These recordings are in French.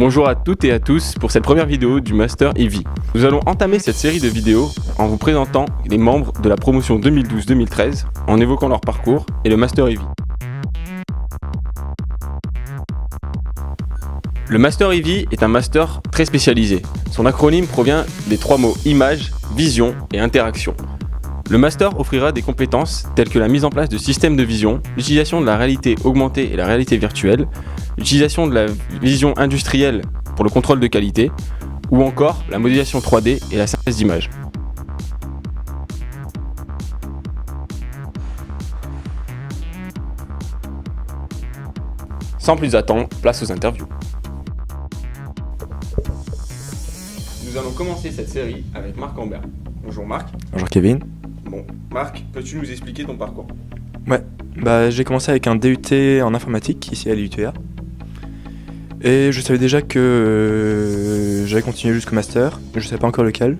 Bonjour à toutes et à tous pour cette première vidéo du Master EV. Nous allons entamer cette série de vidéos en vous présentant les membres de la promotion 2012-2013, en évoquant leur parcours et le Master EV. Le Master EV est un master très spécialisé. Son acronyme provient des trois mots image, vision et interaction. Le master offrira des compétences telles que la mise en place de systèmes de vision, l'utilisation de la réalité augmentée et la réalité virtuelle, l'utilisation de la vision industrielle pour le contrôle de qualité, ou encore la modélisation 3D et la synthèse d'images. Sans plus attendre, place aux interviews. Nous allons commencer cette série avec Marc Ambert. Bonjour Marc. Bonjour Kevin. Bon, Marc, peux-tu nous expliquer ton parcours ? Ouais, j'ai commencé avec un DUT en informatique ici à l'IUTA. Et je savais déjà que j'allais continuer jusqu'au master, je ne savais pas encore lequel.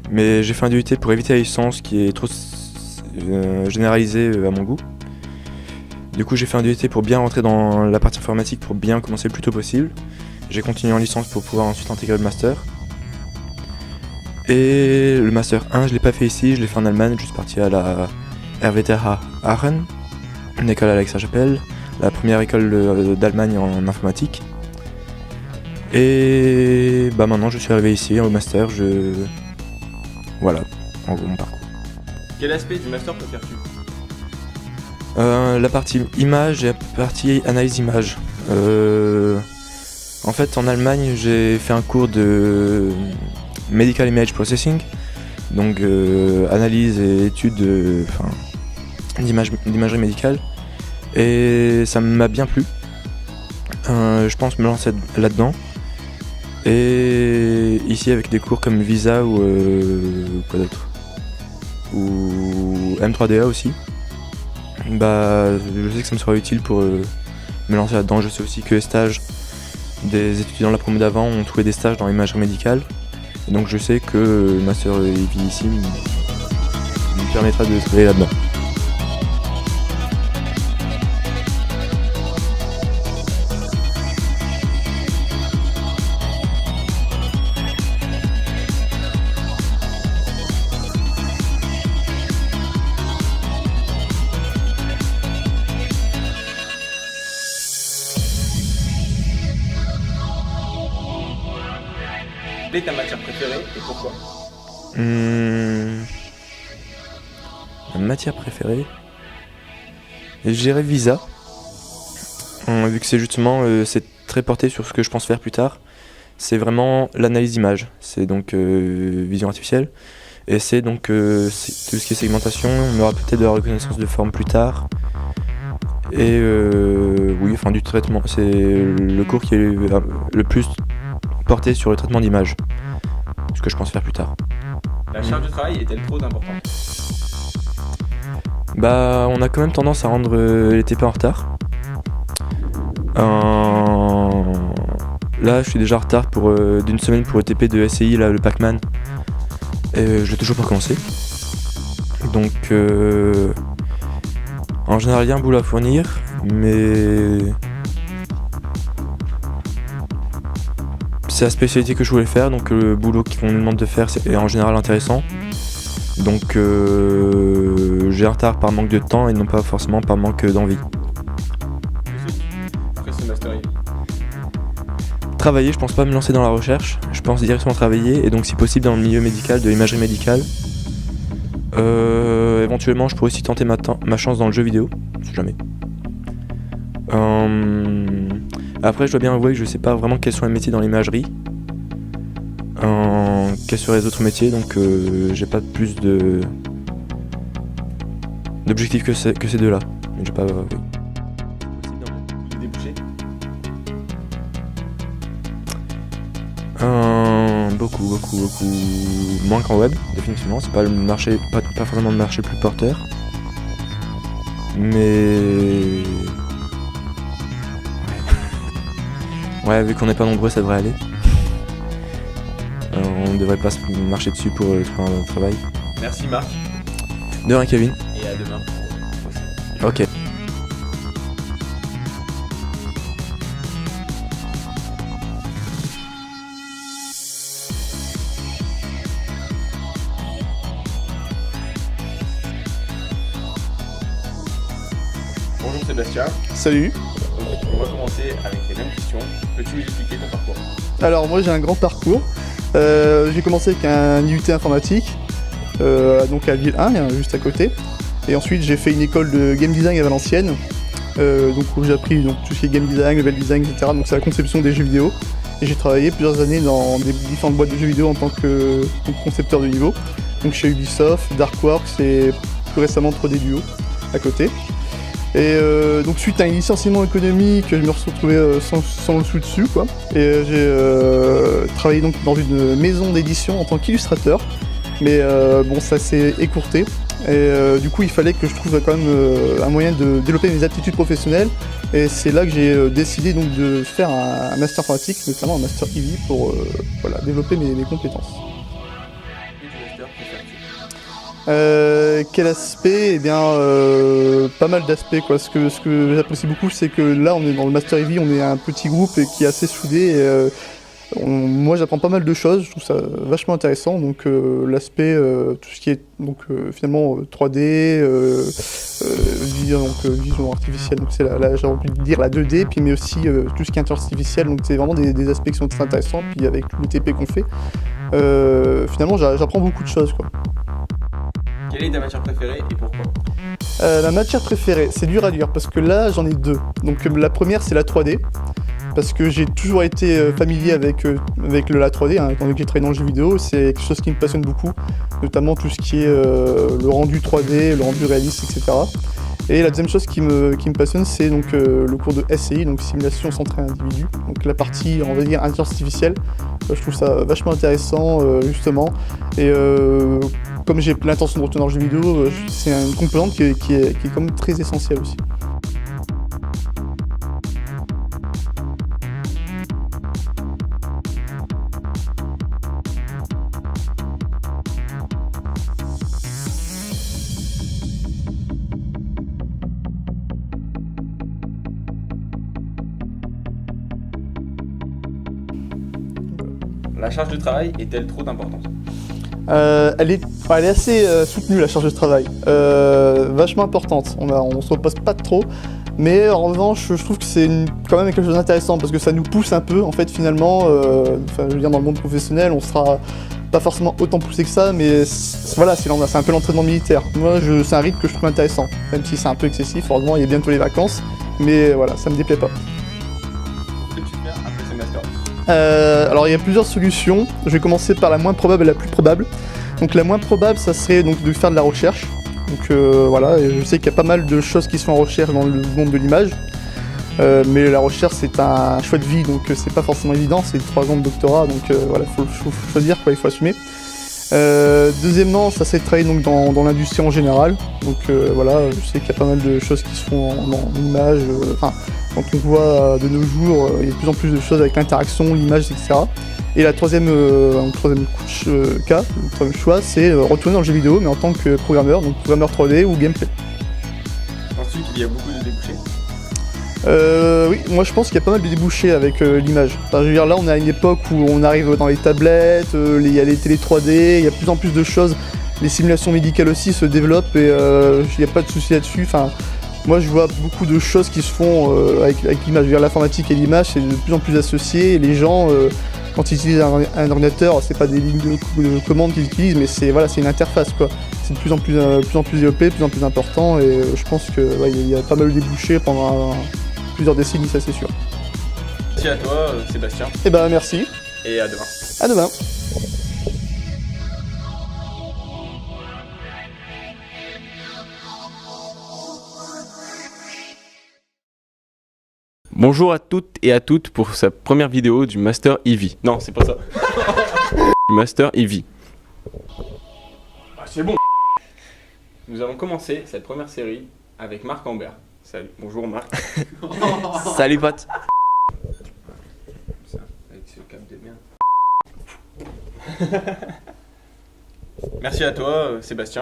Mais j'ai fait un DUT pour éviter la licence qui est trop généralisée à mon goût. Du coup j'ai fait un DUT pour bien rentrer dans la partie informatique, pour bien commencer le plus tôt possible. J'ai continué en licence pour pouvoir ensuite intégrer le master. Et le Master 1, je l'ai pas fait ici, je l'ai fait en Allemagne, je suis parti à la RWTH Aachen, une école à l'Aix-la-Chapelle, la première école d'Allemagne en informatique. Et maintenant je suis arrivé ici au Master, voilà, en gros mon parcours. Quel aspect du Master préfères-tu ? La partie image et la partie analyse image. En fait en Allemagne j'ai fait un cours de Medical Image Processing, donc analyse et étude d'imagerie médicale, et ça m'a bien plu. Je pense me lancer là-dedans, et ici avec des cours comme Visa ou quoi d'autre, ou M3DA aussi, je sais que ça me sera utile pour me lancer là-dedans. Je sais aussi que les stages des étudiants de la promo d'avant ont trouvé des stages dans l'imagerie médicale. Et donc je sais que le Master EV ici me permettra de travailler là-dedans. Quelle est ta matière préférée et pourquoi ? Ma matière préférée, je dirais Visa, vu que c'est justement c'est très porté sur ce que je pense faire plus tard. C'est vraiment l'analyse d'image, c'est donc vision artificielle, et c'est donc tout ce qui est segmentation. On aura peut-être de la reconnaissance de forme plus tard, et du traitement. C'est le cours qui est le plus porté sur le traitement d'image, ce que je pense faire plus tard. La charge de travail est-elle trop importante ? On a quand même tendance à rendre les TP en retard. Là je suis déjà en retard d'une semaine pour le TP de SCI, là, le Pac-Man, et je l'ai toujours pas commencé. Donc en général il y a un boulot à fournir, mais c'est la spécialité que je voulais faire, donc le boulot qu'on nous demande de faire est en général intéressant. Donc j'ai un retard par manque de temps et non pas forcément par manque d'envie. Après ce Master EV. Travailler, je pense pas me lancer dans la recherche, je pense directement travailler, et donc si possible dans le milieu médical, de l'imagerie médicale. Éventuellement je pourrais aussi tenter ma chance dans le jeu vidéo, si jamais. Après je dois bien avouer que je sais pas vraiment quels sont les métiers dans l'imagerie, quels seraient les autres métiers, donc j'ai pas plus d'objectifs que ces deux-là. Mais j'ai pas... oui. Des débouchés ? Beaucoup moins qu'en web, définitivement. C'est pas le marché, pas forcément le marché le plus porteur. Mais... ouais, vu qu'on n'est pas nombreux, ça devrait aller. On ne devrait pas se marcher dessus pour trouver un travail. Merci Marc. De rien Kevin. Et à demain. Ok. Sébastien. Salut. Donc, on va commencer avec les mêmes questions. Peux-tu nous expliquer ton parcours? Alors moi j'ai un grand parcours. J'ai commencé avec un IUT informatique, donc à Lille 1, juste à côté. Et ensuite j'ai fait une école de game design à Valenciennes, donc où j'ai appris donc, tout ce qui est game design, level design, etc. Donc c'est la conception des jeux vidéo. Et j'ai travaillé plusieurs années dans des différentes boîtes de jeux vidéo en tant que concepteur de niveau. Donc chez Ubisoft, Darkworks et plus récemment 3D Duo à côté. Et donc suite à un licenciement économique, je me suis retrouvé sans le sou dessus quoi. Et j'ai travaillé donc dans une maison d'édition en tant qu'illustrateur. Mais bon ça s'est écourté. Et du coup il fallait que je trouve quand même un moyen de développer mes aptitudes professionnelles. Et c'est là que j'ai décidé donc de faire un master informatique, notamment un master EV pour voilà, développer mes compétences. Quel aspect? Eh bien, pas mal d'aspects quoi. Ce que j'apprécie beaucoup, c'est que là, on est dans le Master EV, on est un petit groupe et qui est assez soudé. Moi, j'apprends pas mal de choses, je trouve ça vachement intéressant. Donc, l'aspect, tout ce qui est donc finalement 3D, vision artificielle. Donc, c'est j'ai envie de dire la 2D, puis mais aussi tout ce qui est intelligence artificielle. Donc, c'est vraiment des aspects qui sont très intéressants. Puis avec le TP qu'on fait, finalement, j'apprends beaucoup de choses quoi. Quelle est ta matière préférée et pourquoi? La matière préférée, c'est dur à dire parce que là j'en ai deux. Donc la première c'est la 3D, parce que j'ai toujours été familier avec la 3D, hein, étant donné que j'ai travaillé dans le jeu vidéo, c'est quelque chose qui me passionne beaucoup, notamment tout ce qui est le rendu 3D, le rendu réaliste, etc. Et la deuxième chose qui me passionne, c'est donc le cours de SCI, donc simulation centrée individu, donc la partie on va dire intelligence artificielle. Je trouve ça vachement intéressant justement. Et comme j'ai l'intention de retourner dans le jeu vidéo, c'est une composante qui est quand même très essentielle aussi. La charge de travail est-elle trop importante? Elle est assez soutenue la charge de travail, vachement importante, on se repose pas trop, mais en revanche je trouve que c'est quand même quelque chose d'intéressant parce que ça nous pousse un peu en fait finalement, je veux dire dans le monde professionnel on sera pas forcément autant poussé que ça, mais voilà c'est un peu l'entraînement militaire. Moi c'est un rythme que je trouve intéressant, même si c'est un peu excessif, heureusement il y a bientôt les vacances, mais voilà ça me déplaît pas. Alors il y a plusieurs solutions, je vais commencer par la moins probable et la plus probable. Donc la moins probable ça serait donc de faire de la recherche. Donc voilà, et je sais qu'il y a pas mal de choses qui sont en recherche dans le monde de l'image. Mais la recherche c'est un choix de vie, donc c'est pas forcément évident, c'est 3 ans de doctorat, donc voilà, faut choisir quoi, il faut assumer. Deuxièmement, ça serait de travailler donc dans l'industrie en général. Donc voilà, je sais qu'il y a pas mal de choses qui se font en image. Quand on voit de nos jours, il y a de plus en plus de choses avec l'interaction, l'image, etc. Et la troisième choix, c'est retourner dans le jeu vidéo, mais en tant que programmeur, donc programmeur 3D ou gameplay. Ensuite, il y a beaucoup de débouchés. Oui, moi je pense qu'il y a pas mal de débouchés avec l'image. Enfin, je veux dire, là on est à une époque où on arrive dans les tablettes, il y a les télé 3D, il y a de plus en plus de choses. Les simulations médicales aussi se développent et il n'y a pas de souci là-dessus. Enfin, moi je vois beaucoup de choses qui se font avec l'image. Je veux dire, l'informatique et l'image c'est de plus en plus associé et les gens quand ils utilisent un ordinateur, c'est pas des lignes de commande qu'ils utilisent, mais c'est voilà, c'est une interface quoi. C'est de plus en plus développé, de plus en plus important et je pense que ouais, y a pas mal de débouchés pendant plusieurs décennies, ça c'est sûr. Merci à toi Sébastien. Et ben merci. Et à demain. À demain. Bonjour à toutes et à toutes pour sa première vidéo du Master EV. Non, c'est pas ça. Du Master EV. Ah, c'est bon. Nous allons commencer cette première série avec Marc Ambert. Salut, bonjour Marc. Salut pote. Ça, avec ce cap de merde. Merci à toi Sébastien.